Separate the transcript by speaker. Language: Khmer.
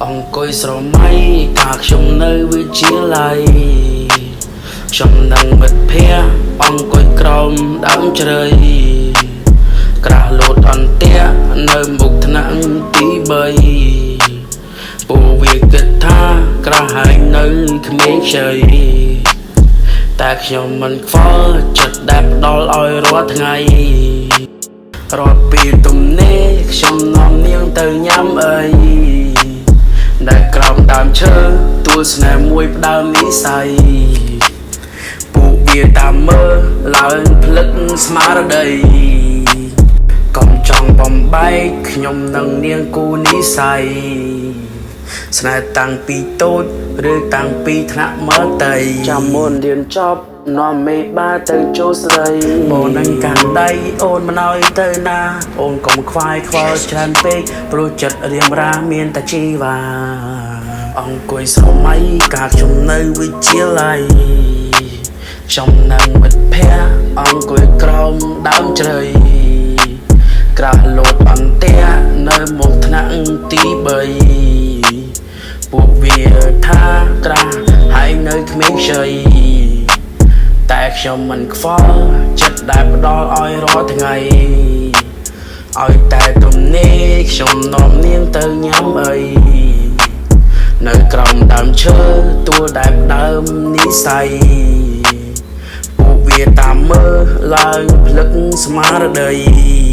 Speaker 1: អង្គុយស្រមៃកាខ្ញុំនៅវិទ្យាល័យខ្ញុំនឹងមិត្តភក្តិអង្គុយក្រោមដើមជ្រៃក្រាស់លោតអន្ទាក់នៅមុខថ្នាក់ទី3ពួកវាគិតថាក្រាស់ហើយនៅក្មេងខ្ចីតែខ្ញុំមិនខ្វល់ចិត្តដែលផ្ដល់ឲ្យរាល់ថ្ងៃរាល់ពេលទំនេរខ្ញុំនាំនាងទៅញ៉ាំអីដែលក្រោមដើមឈើទួលស្នេហ៍មួយផ្ដើមនិស័យពួកវាតាមមើលឡើងផ្លឹកស្មារតីកុំចង់បំបែកខ្ញុំនឹងនាងគូនិស័យស្នេហ៍តាំងពីតូចឬតាំងពីថ្នាក់មើលតៃចាំមុនរៀនចប់នាំមេបាទៅចូលស្រីអូននឹងកាន់ដៃអូនមិនអោយទៅណាអូនកុំខ្វាយខ្វល់ច្រើនពេកព្រោះចិត្តរៀងរាមានតែជីវ៉ាអង្គុយស្រមៃកាខ្ញុំនៅវិទ្យាល័យខ្ញុំនឹងមិត្តភក្តិអង្គុយក្រោមដើមជ្រៃក្រាស់លោតអន្ទាក់នៅមុខថ្នាក់ទី3ពួកវាថាក្រាស់ហើយនៅក្មេងខ្ចីតែខ្ញុំមិនខ្វល់ចិត្តដែលផ្ដល់ឲ្យរាល់ថ្ងៃឲ្យតែទំនេរខ្ញុំនាំនាងទៅញ៉ាំអីនៅក្រោមដើមឈើទួលដែលផ្ដើមនិស័យពួកវាតាមមើលឡើងផ្លឹកស្មារតី